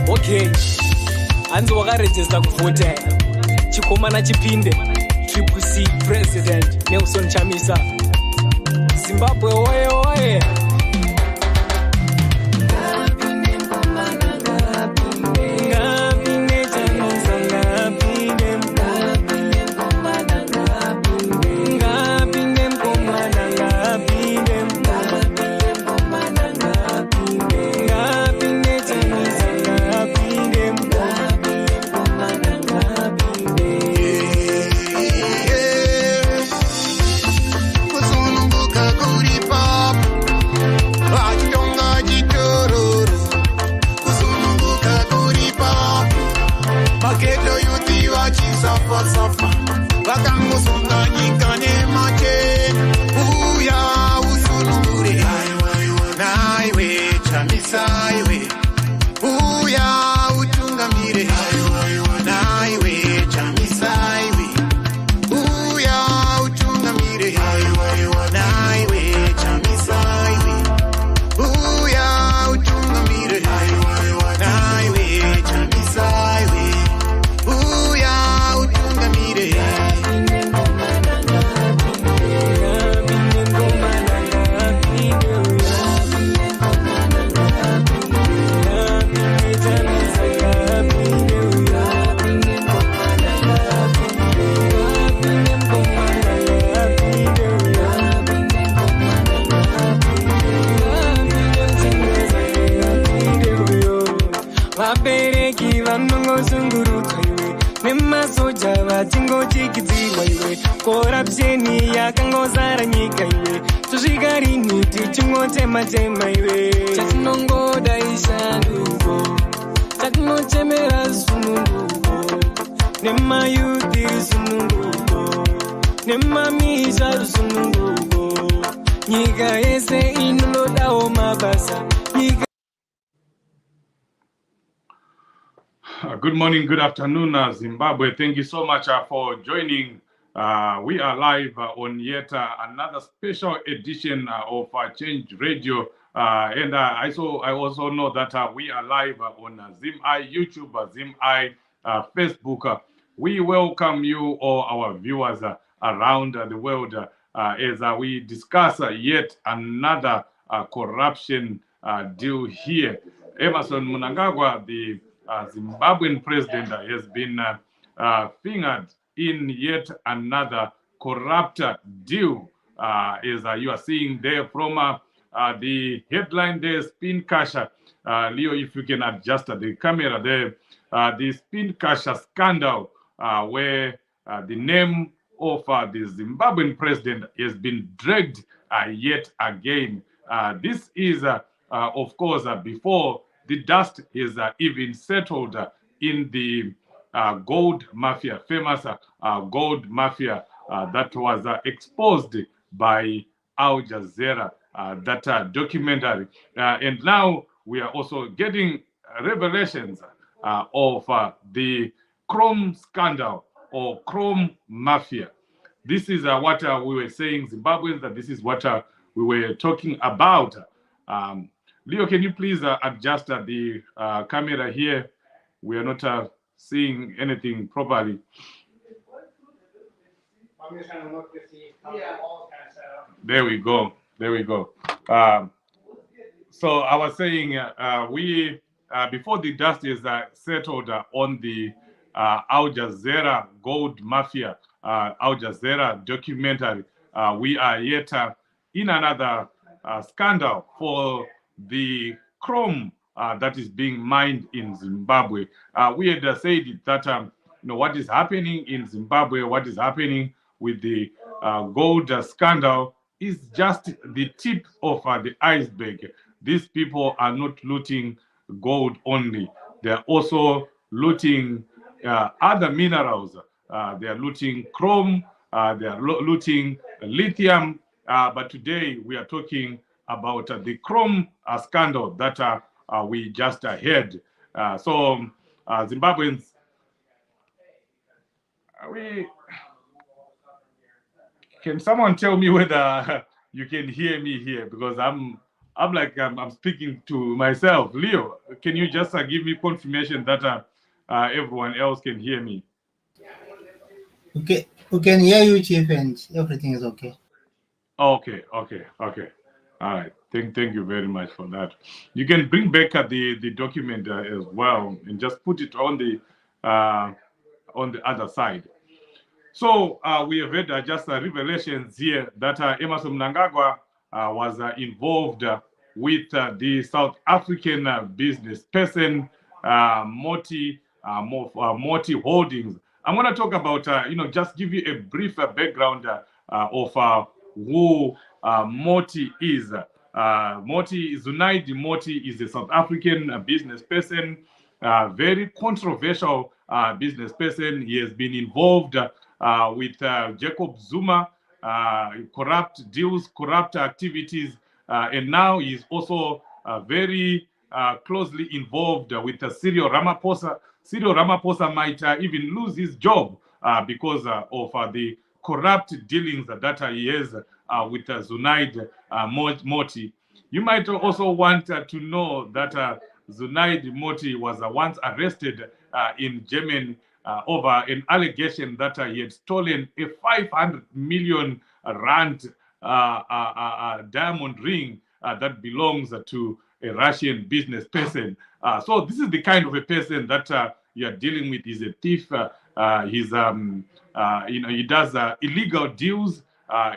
Okay, hanzi wakarejesta kuvote chikomana chipinde Triple C President Nelson Chamisa Zimbabwe oye oye. Good morning, good afternoon, Zimbabwe. Thank you so much for joining. We are live on yet another special edition of Change Radio. And I also know that we are live on ZimEye YouTube, ZimEye Facebook. We welcome you, all our viewers around the world, as we discuss yet another corruption deal here. Emerson Mnangagwa, the Zimbabwean president, has been fingered in yet another corrupt deal, as you are seeing there from the headline there, Spin Cash. Leo, if you can adjust the camera there, the Spin Cash scandal, where the name of the Zimbabwean president has been dragged yet again. This is, of course, before the dust is even settled in the gold mafia, famous gold mafia that was exposed by Al Jazeera, that documentary. And now we are also getting revelations of the Chrome scandal or Chrome mafia. This is what we were saying, Zimbabweans, that this is what we were talking about. Leo, can you please adjust the camera here? We are not seeing anything properly. There we go. There we go. So I was saying, we before the dust is settled on the Al Jazeera gold mafia, Al Jazeera documentary, we are yet in another scandal for the chrome that is being mined in Zimbabwe. We had said that what is happening in Zimbabwe, what is happening with the gold scandal is just the tip of the iceberg. These people are not looting gold only. They're also looting other minerals. They are looting chrome, they are looting lithium, But today we are talking about the Chrome scandal that we just heard. Zimbabweans, can someone tell me whether you can hear me here? Because I'm speaking to myself. Leo, can you just give me confirmation that everyone else can hear me? Okay, we can hear you, Chief, and everything is okay. Okay. All right. Thank you very much for that. You can bring back the document as well and just put it on the other side. So we have had just revelations here that Emerson Mnangagwa was involved with the South African business person Moti Holdings. I'm going to talk about just give you a brief background of who Moti is. Zunaidi Moti is a South African business person, very controversial business person. He has been involved with Jacob Zuma, corrupt deals, corrupt activities, and now he's also very closely involved with Cyril Ramaphosa. Cyril Ramaphosa might even lose his job because of the corrupt dealings that he has with Zunaid Moti. You might also want to know that Zunaid Moti was once arrested in Germany over an allegation that he had stolen a 500 million rand diamond ring that belongs to a Russian business person. So this is the kind of a person that you are dealing with. He's a thief. He does illegal deals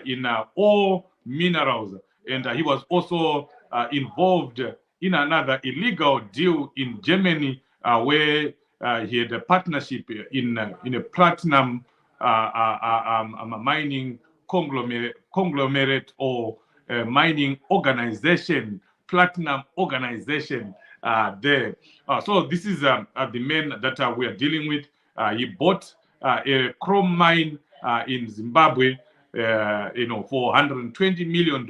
in all minerals, and he was also involved in another illegal deal in Germany where he had a partnership in a platinum mining conglomerate or mining organization, platinum organization there. So this is the man that we are dealing with. He bought a chrome mine in Zimbabwe, for $120 million.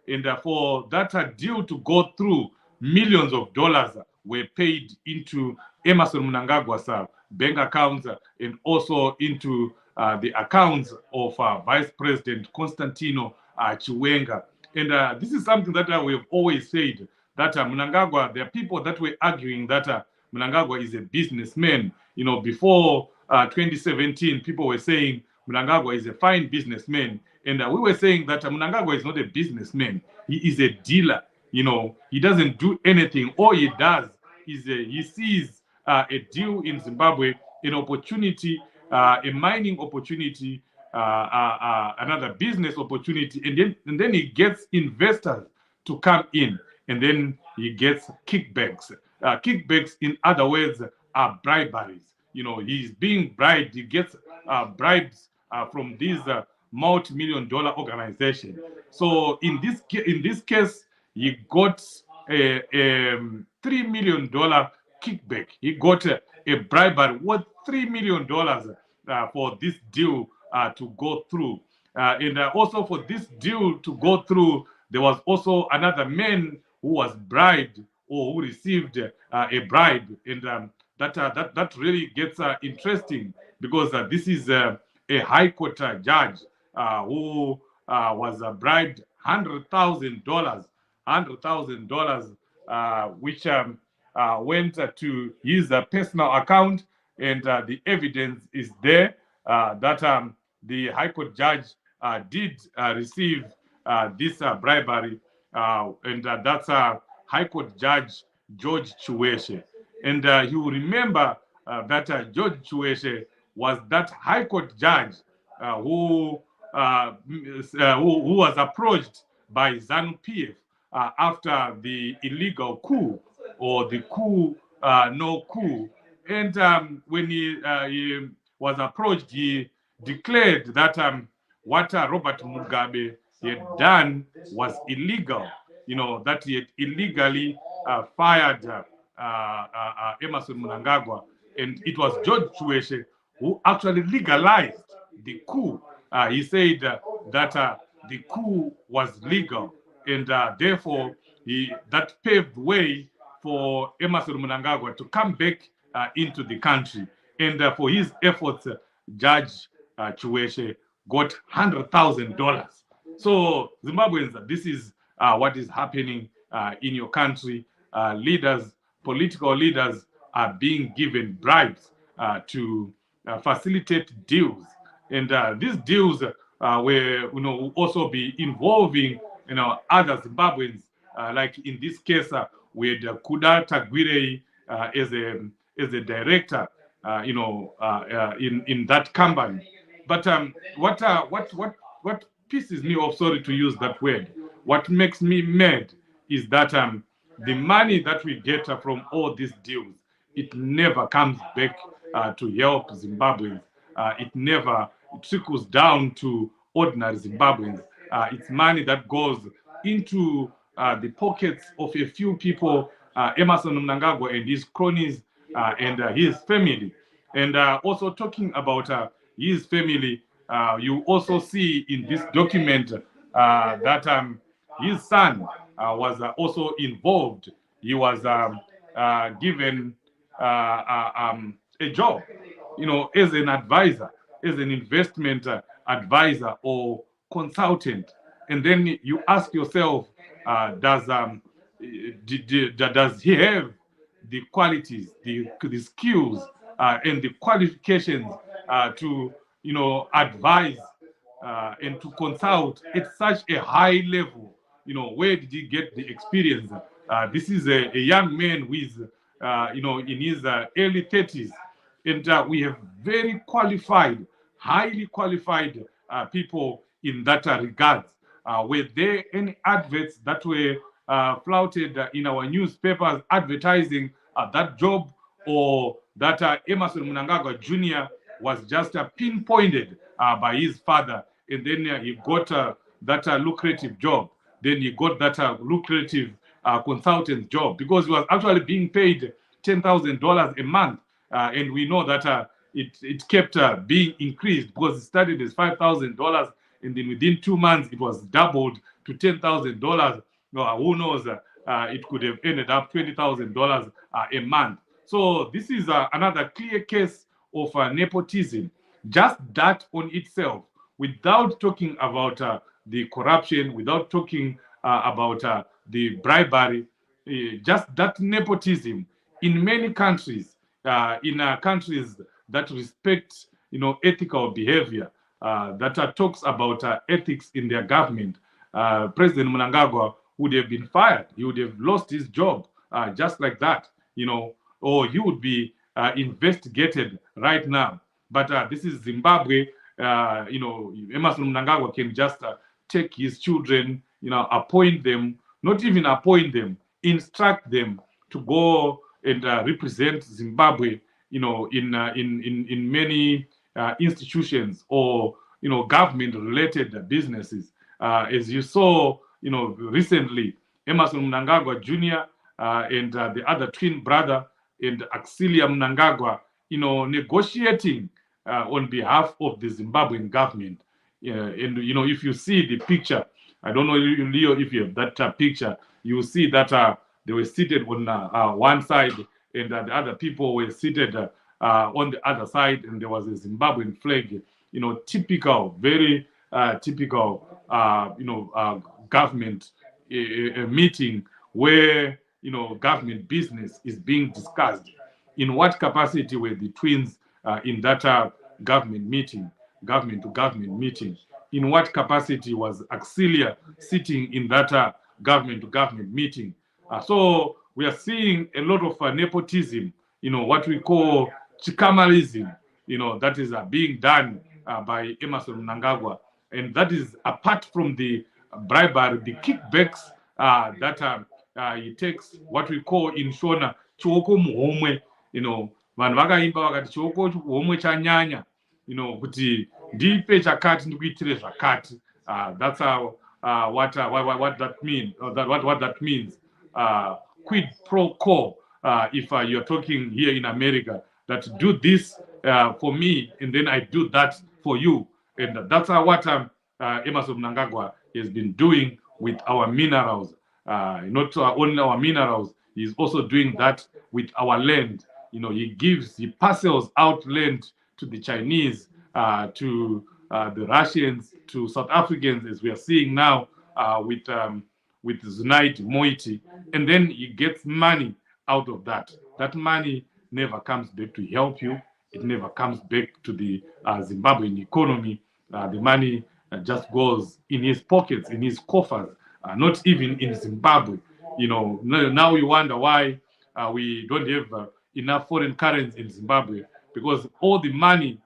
And for that deal to go through, millions of dollars were paid into Emerson Mnangagwa's bank accounts and also into the accounts of Vice President Constantino Chiwenga. And this is something that we have always said, that Mnangagwa, there are people that were arguing that Mnangagwa is a businessman. Before 2017, people were saying Mnangagwa is a fine businessman. And we were saying that Mnangagwa is not a businessman. He is a dealer. He doesn't do anything. All he does is he sees a deal in Zimbabwe, an opportunity, a mining opportunity, another business opportunity, and then he gets investors to come in, and then he gets kickbacks. Kickbacks, in other words, are briberies. He's being bribed. He gets bribes from these multi-million-dollar organization. So in this case, he got a $3 million kickback. He got a bribery worth $3 million for this deal to go through. And also for this deal to go through, there was also another man who was bribed or who received a bribe. And that really gets interesting, because this is a high court judge who was bribed $100,000, which went to his personal account, and the evidence is there that the High Court judge did receive this bribery, and that's High Court Judge George Chiweshe. And you will remember that George Chiweshe was that High Court judge who was approached by ZANU-PF after the illegal coup, or the coup, no coup. And when he was approached, he declared that what Robert Mugabe had done was illegal, that he had illegally fired Emerson Mnangagwa. And it was George Chiweshe who actually legalized the coup. He said that the coup was legal, and therefore that paved way for Emerson Mnangagwa to come back into the country. And for his efforts, Judge Chiweshe got $100,000. So Zimbabweans, this is what is happening in your country. Leaders, political leaders, are being given bribes to facilitate deals, and these deals will also be involving other Zimbabweans. Like in this case, with Kuda Tagwirei as a director, in that company. But what pisses me off, sorry to use that word, what makes me mad is that the money that we get from all these deals, it never comes back to help Zimbabweans. It never trickles down to ordinary Zimbabweans. It's money that goes into the pockets of a few people, Emerson Mnangagwa and his cronies and his family. And also talking about his family, you also see in this document that his son was also involved. He was given a job, as an advisor, as an investment advisor or consultant. And then you ask yourself, does he have the qualities, the skills, and the qualifications to, advise and to consult at such a high level? Where did he get the experience? This is a young man who is, in his early 30s, and we have very qualified, highly qualified people in that regard. Were there any adverts that were flouted in our newspapers advertising that job, or that Emerson Mnangagwa Jr. was just pinpointed by his father, and then he got that lucrative job? Then he got that lucrative consultant job, because he was actually being paid $10,000 a month. And we know that it kept being increased, because it started as $5,000, and then within 2 months it was doubled to $10,000. Who knows? It could have ended up $20,000 a month. So this is another clear case of nepotism. Just that on itself, without talking about the corruption, without talking about the bribery, just that nepotism in many countries, in countries that respect, ethical behavior, that talks about ethics in their government, President Mnangagwa would have been fired. He would have lost his job just like that, or he would be investigated right now. But this is Zimbabwe. Emerson Mnangagwa can just take his children, appoint them, not even appoint them, instruct them to go and represent Zimbabwe, in many institutions or government-related businesses. As you saw, recently, Emerson Mnangagwa Jr. And the other twin brother and Axilia Mnangagwa, negotiating on behalf of the Zimbabwean government. And if you see the picture, I don't know, Leo, if you have that picture, you will see that they were seated on one side, and the other people were seated on the other side, and there was a Zimbabwean flag. Typical, very typical, government meeting where government business is being discussed. In what capacity were the twins in that government meeting, government to government meeting? In what capacity was Axilia sitting in that government to government meeting? So we are seeing a lot of nepotism, what we call chikamalism, that is being done by Emerson Mnangagwa. And that is apart from the bribery, the kickbacks that he takes, what we call in Shona, chioko muhomwe, vanhu vakaimba vakati chioko muhomwe chanyanya, kuti ndipe chakati ndikuitire zvakati. That's how what that means. What that means. Quid pro quo. If you're talking here in America, that do this for me and then I do that for you, and that's what Emerson Mnangagwa has been doing with our minerals. Not only our minerals, he's also doing that with our land. He parcels out land to the Chinese, to the Russians, to South Africans, as we are seeing now with Zunaid Moti, and then he gets money out of that. That money never comes back to help you. It never comes back to the Zimbabwean economy. The money just goes in his pockets, in his coffers, not even in Zimbabwe. Now we wonder why we don't have enough foreign currency in Zimbabwe, because all the money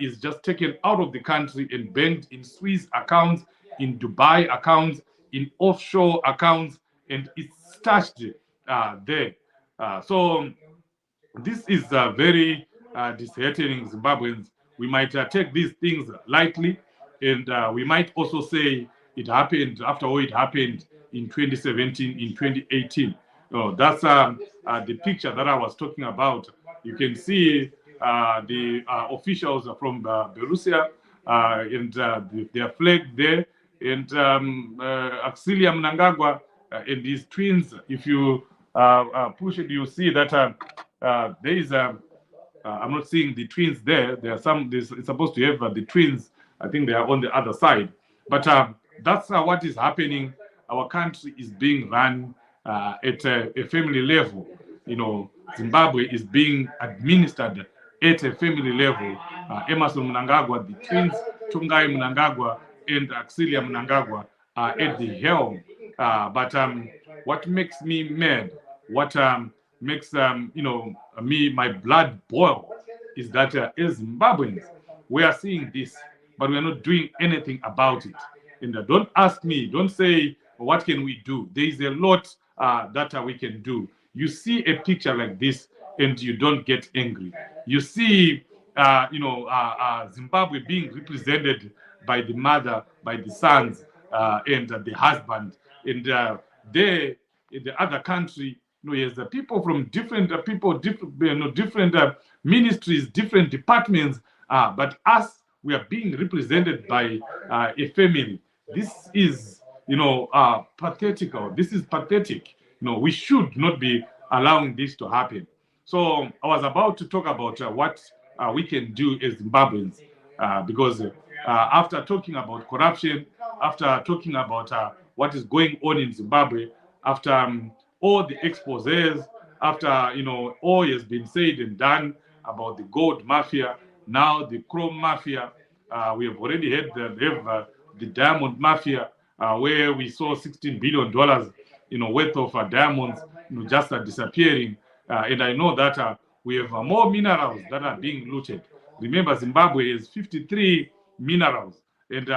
is just taken out of the country and banked in Swiss accounts, in Dubai accounts, in offshore accounts, and it's stashed there. So this is very disheartening, Zimbabweans. We might take these things lightly, and we might also say it happened after all it happened in 2017, in 2018. That's the picture that I was talking about. You can see the officials from Borussia and their flag there, and Axilia Mnangagwa and his twins. If you push it, you see that there is I'm not seeing the twins there. There are some. It's supposed to have the twins. I think they are on the other side. But that's what is happening. Our country is being run at a family level. Zimbabwe is being administered at a family level. Emerson Mnangagwa, the twins, Tungai Mnangagwa and Axilia Mnangagwa are at the helm. But what makes me mad, what makes my blood boil, is that as Zimbabweans, we are seeing this, but we are not doing anything about it. And don't ask me, don't say, what can we do? There is a lot that we can do. You see a picture like this and you don't get angry. You see, Zimbabwe being represented by the mother, by the sons, and the husband. And there, in the other country, there's the people from different different ministries, different departments. But us, we are being represented by a family. This is, pathetical. This is pathetic. We should not be allowing this to happen. So I was about to talk about what we can do as Zimbabweans, because after talking about corruption, after talking about what is going on in Zimbabwe, after all the exposés, after all has been said and done about the gold mafia, now the chrome mafia, we have already had the diamond mafia, where we saw $16 billion worth of diamonds just disappearing. And I know that we have more minerals that are being looted. Remember, Zimbabwe is 53 minerals, and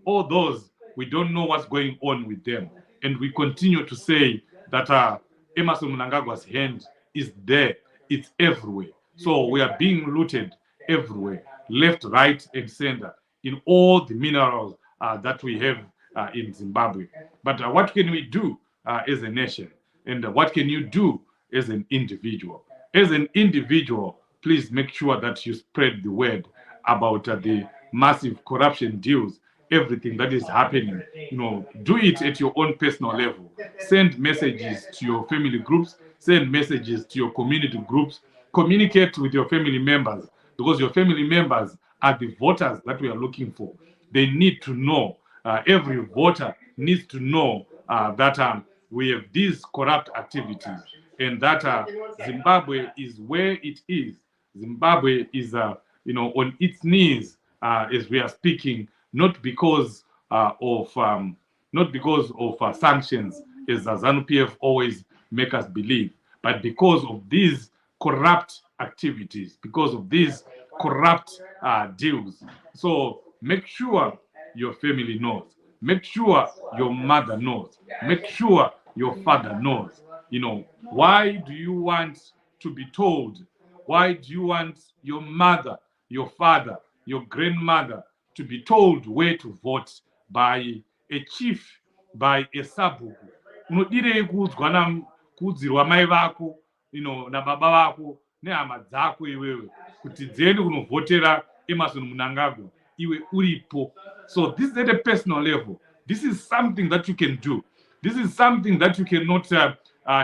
all those, we don't know what's going on with them. And we continue to say that Emerson Mnangagwa's hand is there. It's everywhere. So we are being looted everywhere, left, right, and center, in all the minerals that we have in Zimbabwe. But what can we do as a nation? And what can you do as an individual? As an individual, please make sure that you spread the word about the massive corruption deals, everything that is happening. Do it at your own personal level. Send messages to your family groups, send messages to your community groups, communicate with your family members, because your family members are the voters that we are looking for. They need to know, every voter needs to know that we have these corrupt activities, and that Zimbabwe is where it is. Zimbabwe is on its knees as we are speaking, not because of sanctions, as ZANU-PF always make us believe, but because of these corrupt activities, because of these corrupt deals. So make sure your family knows. Make sure your mother knows. Make sure your father knows. Why do you want to be told? Why do you want your mother, your father, your grandmother to be told where to vote by a chief, by a sabuku? Unodirei kuudzirwa mai vako, nababa vako nehama dzako iwewe kuti dziende kunovhotera Emerson Mnangagwa? iwe uripo. So this is at a personal level. This is something that you can do. This is something that you cannot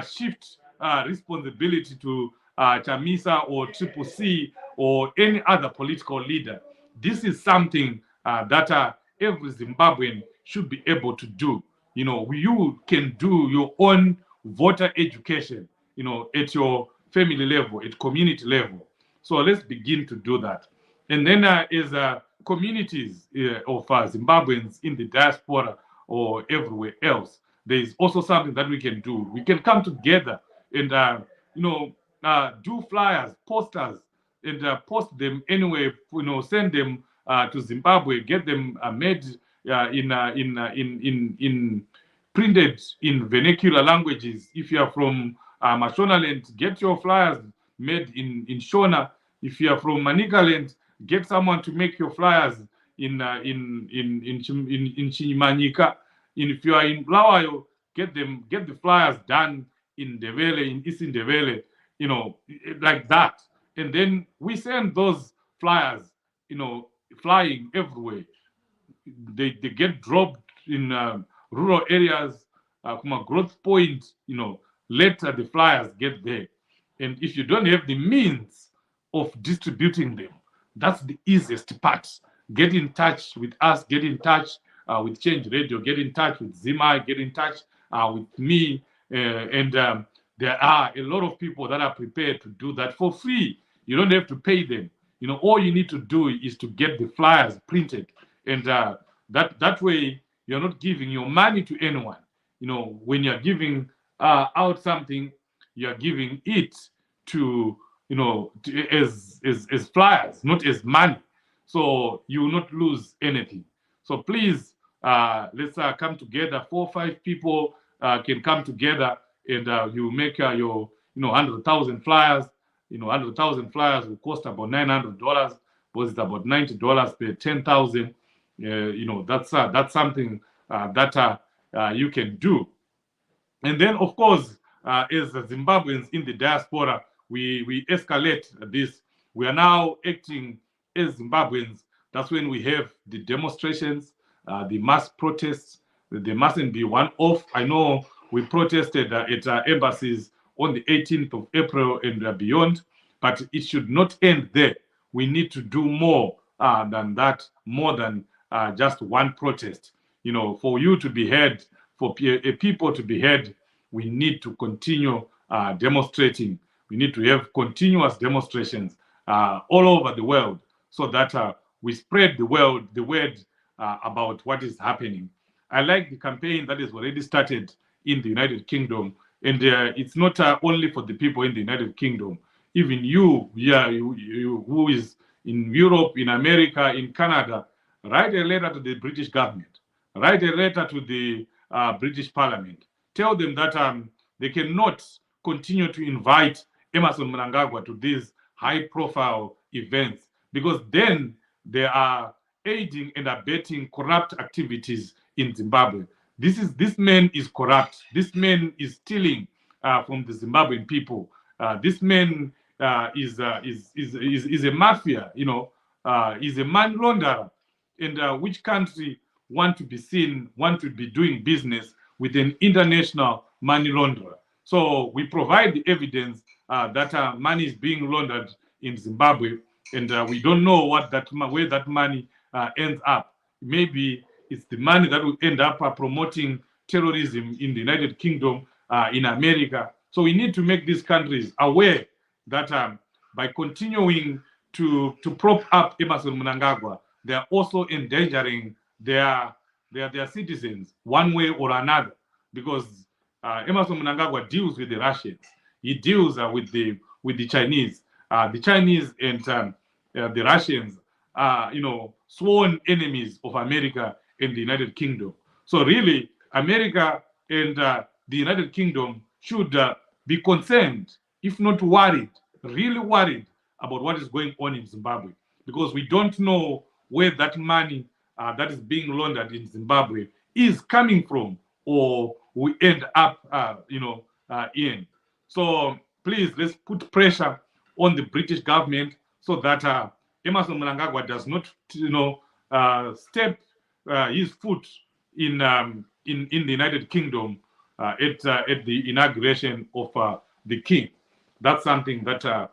shift responsibility to Chamisa or Triple C or any other political leader. This is something that every Zimbabwean should be able to do. You know, you can do your own voter education, you know, at your family level, at community level. So let's begin to do that. And then as communities of Zimbabweans in the diaspora or everywhere else, there is also something that we can do. We can come together and, do flyers, posters, and post them anyway, you know, send them to Zimbabwe, get them made in printed in vernacular languages. If you are from Mashonaland, get your flyers made in Shona. If you are from Manicaland, get someone to make your flyers in Chinyimanyika. If you are in Blawayo, get the flyers done in Ndebele, in East Ndebele, you know, like that. And then we send those flyers, you know, flying everywhere. They get dropped in rural areas, from a growth point, you know, later the flyers get there. And if you don't have the means of distributing them, that's the easiest part. Get in touch with us, get in touch with Change Radio, get in touch with Zima, get in touch with me. And there are a lot of people that are prepared to do that for free. You don't have to pay them. You know, all you need to do is to get the flyers printed. And that way, you're not giving your money to anyone. You know, when you're giving out something, you're giving it to, you know, as flyers, not as money. So you will not lose anything. So please, let's come together. 4 or 5 people can come together, and you make your, 100,000 flyers. 100,000 flyers will cost about $900, because it's about $90 per 10,000. That's something that you can do. And then, of course, as Zimbabweans in the diaspora, we escalate this. We are now acting as Zimbabweans. That's when we have the demonstrations, the mass protests. They mustn't be one-off. I know we protested at embassies on the 18th of April and beyond, but it should not end there. We need to do more than that, more than just one protest. For you to be heard, for people to be heard, we need to continue demonstrating. We need to have continuous demonstrations all over the world, so that we spread the word about what is happening. I like the campaign that is already started in the United Kingdom, and it's not only for the people in the United Kingdom. Even you who is in Europe, in America, in Canada, write a letter to the British government, write a letter to the British Parliament. Tell them that they cannot continue to invite Emerson Mnangagwa to these high-profile events, because then they are aiding and abetting corrupt activities in Zimbabwe. This man is corrupt. This man is stealing from the Zimbabwean people. This man is a mafia. Is a money launderer. And which country want to be seen, want to be doing business with an international money launderer? So we provide the evidence that money is being laundered in Zimbabwe, and we don't know where that money ends up. Maybe it's the money that will end up promoting terrorism in the United Kingdom, in America. So we need to make these countries aware that by continuing to prop up Emerson Mnangagwa, they are also endangering their citizens one way or another, because Emerson Mnangagwa deals with the Russians. He deals with the Chinese. The Chinese and the Russians are, sworn enemies of America and the United Kingdom. So really, America and the United Kingdom should be concerned, if not worried, really worried about what is going on in Zimbabwe, because we don't know where that money that is being laundered in Zimbabwe is coming from, or we end up, in. So please, let's put pressure on the British government so that Emerson Mnangagwa does not, step his foot in the United Kingdom at the inauguration of the king. That's something that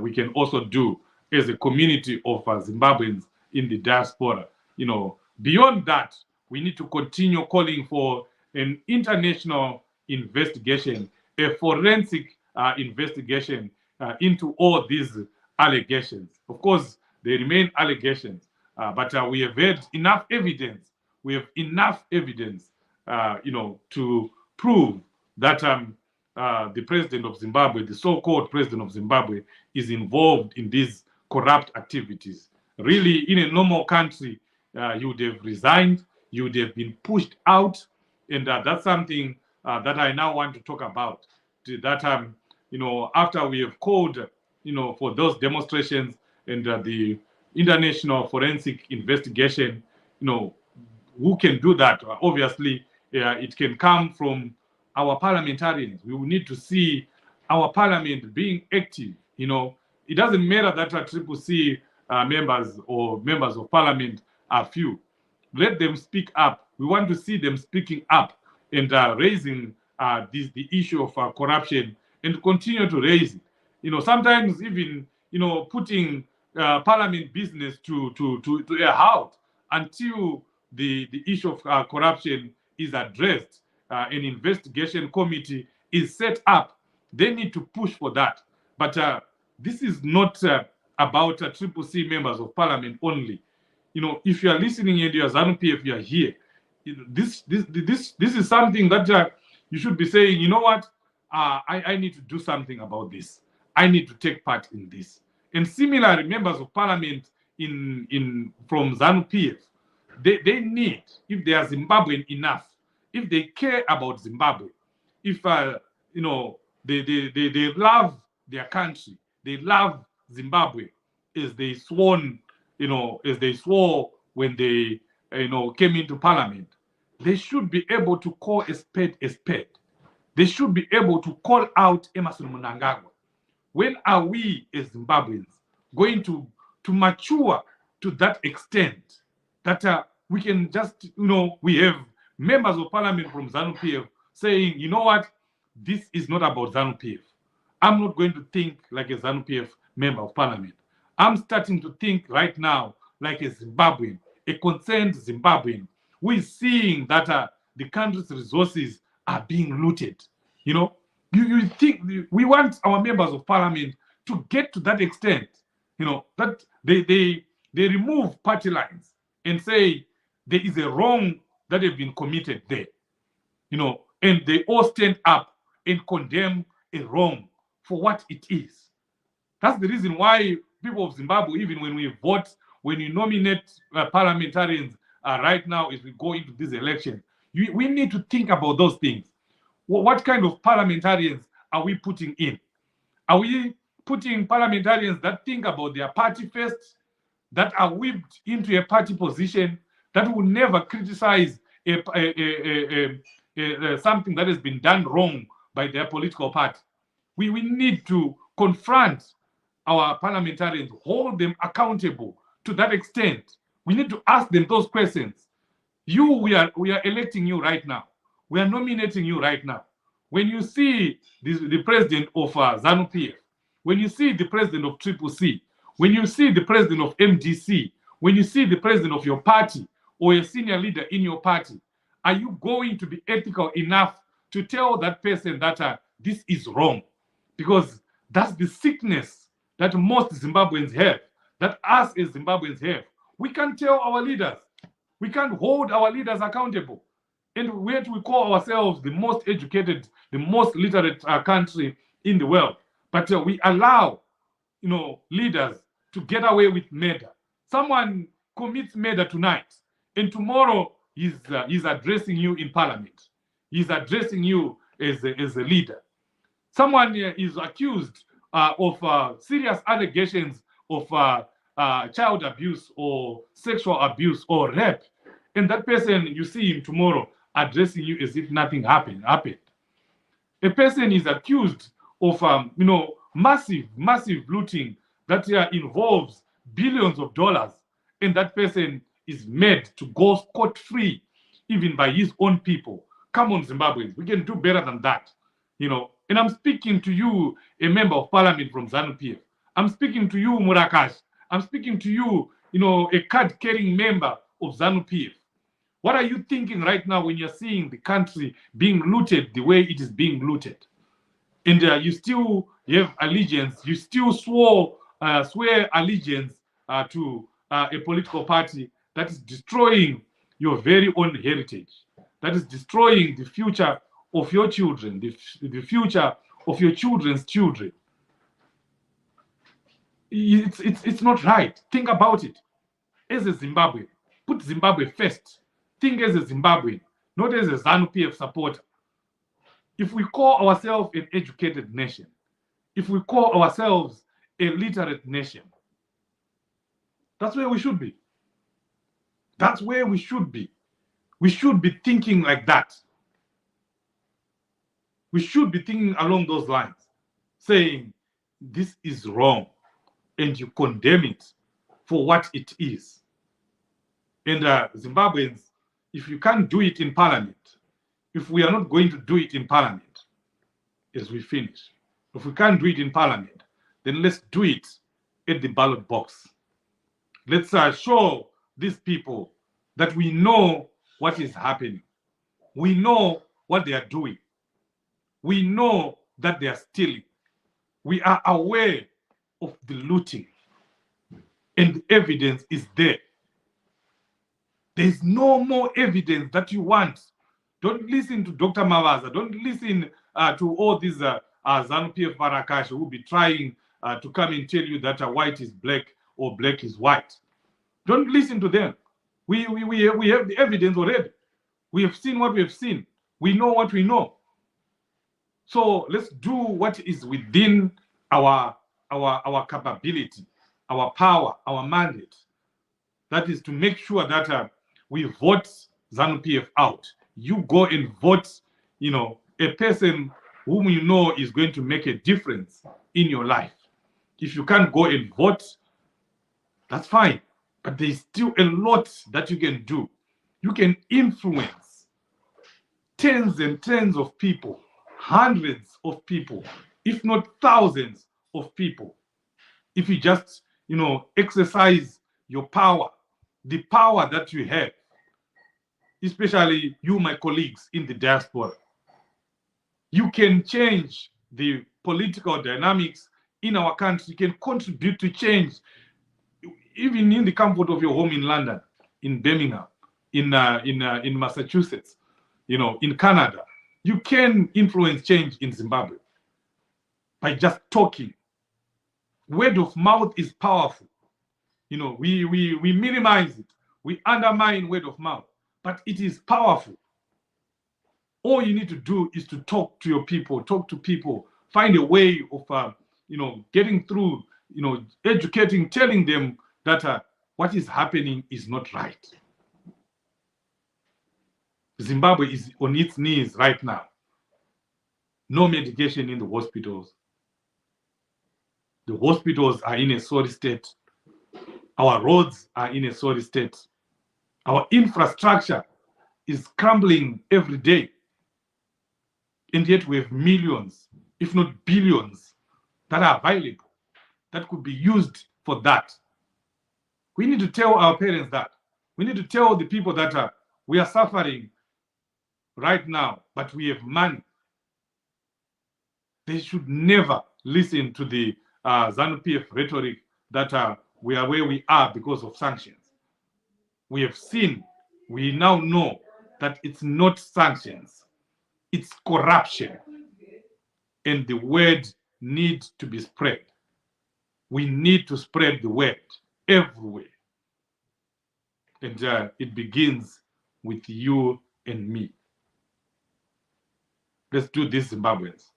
we can also do as a community of Zimbabweans in the diaspora. You know, beyond that, we need to continue calling for an international investigation, a forensic investigation into all these allegations. Of course, they remain allegations, but we have had enough evidence. We have enough evidence, to prove that the president of Zimbabwe, the so-called president of Zimbabwe, is involved in these corrupt activities. Really, in a normal country, you would have resigned, you would have been pushed out, and that's something that I now want to talk about. That after we have called, for those demonstrations and the international forensic investigation, who can do that? Obviously, it can come from our parliamentarians. We will need to see our parliament being active. It doesn't matter that our CCC members or members of parliament are few. Let them speak up. We want to see them speaking up and raising the issue of corruption, and continue to raise it. Sometimes even putting parliament business to a halt until the issue of corruption is addressed. An investigation committee is set up. They need to push for that. But this is not about CCC members of parliament only. If you are listening and you are ZANU-PF, you are here. This is something that you should be saying, you know what? I need to do something about this. I need to take part in this. And similarly, members of parliament from ZANU-PF, they need, if they are Zimbabwean enough, if they care about Zimbabwe, if they love their country, they love Zimbabwe, as they swore when they came into parliament, they should be able to call a spade a spade. They should be able to call out Emerson Mnangagwa. When are we as Zimbabweans going to mature to that extent that we can just, we have members of parliament from ZANU-PF saying, you know what, this is not about ZANU-PF. I'm not going to think like a ZANU-PF member of parliament. I'm starting to think right now like a Zimbabwean, a concerned Zimbabwean, who is seeing that the country's resources are being looted. You think we want our members of parliament to get to that extent, that they remove party lines and say there is a wrong that have been committed there, and they all stand up and condemn a wrong for what it is. That's the reason why people of Zimbabwe, even when we vote, when you nominate parliamentarians right now as we go into this election, we need to think about those things. What kind of parliamentarians are we putting in? Are we putting parliamentarians that think about their party first, that are whipped into a party position, that will never criticize something that has been done wrong by their political party? We need to confront our parliamentarians, hold them accountable to that extent. We need to ask them those questions. We are electing you right now. We are nominating you right now. When you see the president of ZANU-PF, when you see the president of CCC, when you see the president of MDC, when you see the president of your party or a senior leader in your party, are you going to be ethical enough to tell that person that this is wrong? Because that's the sickness that most Zimbabweans have, that us as Zimbabweans have. We can't tell our leaders. We can't hold our leaders accountable. And yet we call ourselves the most educated, the most literate country in the world. But we allow, leaders to get away with murder. Someone commits murder tonight, and tomorrow he's addressing you in parliament. He's addressing you as a leader. Someone is accused of serious allegations of child abuse or sexual abuse or rape. And that person, you see him tomorrow addressing you as if nothing happened. A person is accused of massive looting that involves billions of dollars, and that person is made to go scot-free, even by his own people. Come on, Zimbabweans, we can do better than that, you know. And I'm speaking to you, a member of parliament from ZANU-PF. I'm speaking to you, Murakash. I'm speaking to you, you know, a card-carrying member of ZANU-PF. What are you thinking right now when you're seeing the country being looted the way it is being looted? And you still have allegiance, you still swear allegiance to a political party that is destroying your very own heritage, that is destroying the future of your children, the future of your children's children. It's not right. Think about it. As a Zimbabwean, put Zimbabwe first. Think as a Zimbabwean, not as a ZANU-PF supporter. If we call ourselves an educated nation, if we call ourselves a literate nation, that's where we should be. That's where we should be. We should be thinking like that. We should be thinking along those lines, saying this is wrong, and you condemn it for what it is. And Zimbabweans, if you can't do it in parliament, if we are not going to do it in parliament as we finish, if we can't do it in parliament, then let's do it at the ballot box. Let's show these people that we know what is happening. We know what they are doing. We know that they are stealing. We are aware of the looting, and the evidence is there. There is no more evidence that you want. Don't listen to Dr. Mavaza. Don't listen to all these ZANU-PF Marakash who will be trying to come and tell you that white is black or black is white. Don't listen to them. We have the evidence already. We have seen what we have seen. We know what we know. So let's do what is within our capability, our power, our mandate. That is to make sure that we vote ZANU-PF out. You go and vote, you know, a person whom you know is going to make a difference in your life. If you can't go and vote, that's fine. But there's still a lot that you can do. You can influence tens and tens of people, hundreds of people, if not thousands of people. If you just, you know, exercise your power, the power that you have, especially you, my colleagues in the diaspora, you can change the political dynamics in our country. You can contribute to change, even in the comfort of your home in London, in Birmingham, in Massachusetts, you know, in Canada. You can influence change in Zimbabwe by just talking. Word of mouth is powerful. You know, we minimize it. We undermine word of mouth, but it is powerful. All you need to do is to talk to your people, talk to people, find a way of, you know, getting through, you know, educating, telling them that what is happening is not right. Zimbabwe is on its knees right now. No medication in the hospitals. The hospitals are in a sorry state. Our roads are in a sorry state. Our infrastructure is crumbling every day. And yet we have millions, if not billions, that are available, that could be used for that. We need to tell our parents that. We need to tell the people that we are suffering right now, but we have money. They should never listen to the ZANU-PF rhetoric that we are where we are because of sanctions. We have seen, we now know that it's not sanctions, it's corruption. And the word needs to be spread. We need to spread the word everywhere. And it begins with you and me. Let's do this, Zimbabweans.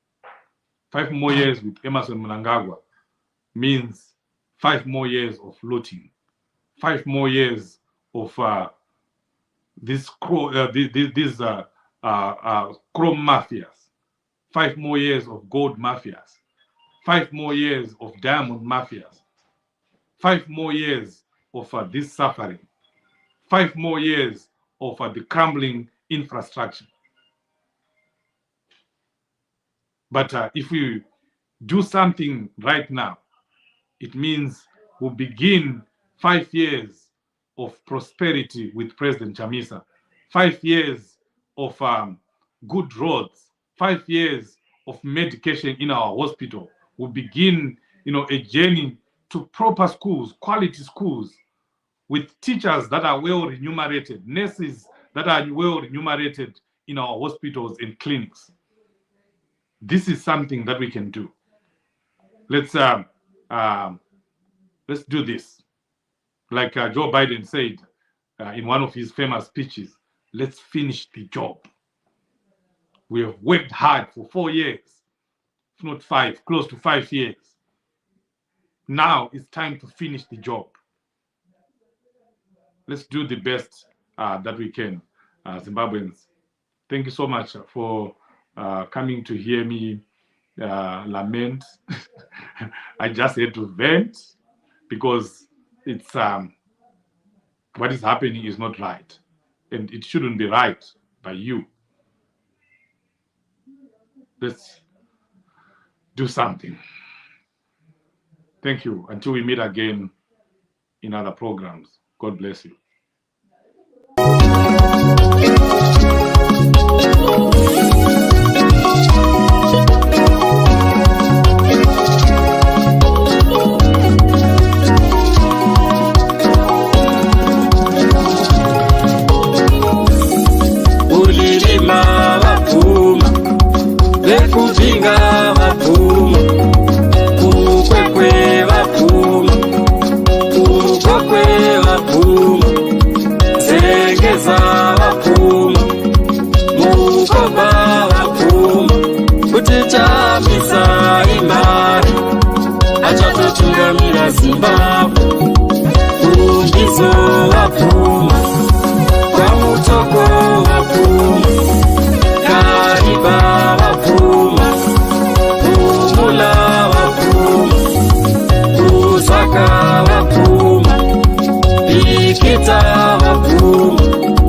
5 more years with Emerson Mnangagwa means 5 more years of looting, 5 more years of these chrome mafias, 5 more years of gold mafias, 5 more years of diamond mafias, 5 more years of this suffering, 5 more years of the crumbling infrastructure. But if we do something right now, it means we'll begin 5 years of prosperity with President Chamisa, 5 years of good roads, 5 years of medication in our hospital. We'll begin, a journey to proper schools, quality schools, with teachers that are well remunerated, nurses that are well remunerated in our hospitals and clinics. This is something that we can do. Let's do this. Like Joe Biden said in one of his famous speeches, let's finish the job. We have worked hard for 4 years, if not 5, close to 5 years. Now it's time to finish the job. Let's do the best that we can, Zimbabweans. Thank you so much for coming to hear me lament. I just had to vent because it's what is happening is not right, and it shouldn't be right by you. Let's do something. Thank you. Until we meet again in other programs. God bless you. Vekupinga vapfuma, kukwekwe vapfuma, kukwekwe vapfuma, zengeza vapfuma, mukomba vapfuma, kuti Chamisa imari achatotungamira Zimbabwe, kumbizo vapfuma, kwamutoko vapfuma, kariba vapfuma, kumula vapfuma, kusaka vapfuma, ikita vapfuma,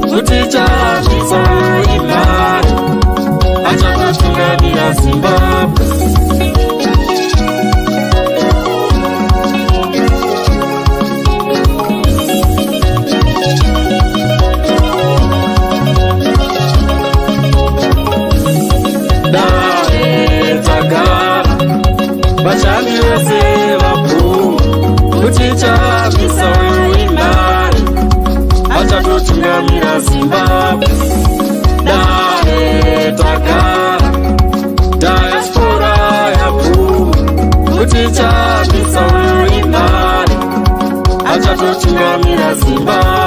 kuti Chamisa imari achatotungamira Zimbabwe. Vashandi vose vapfuma, kuti Chamisa imari achatotungamira Zimbabwe. Dare takara, Diaspora yapfuma, kuti Chamisa imari achatotungamira Zimbabwe.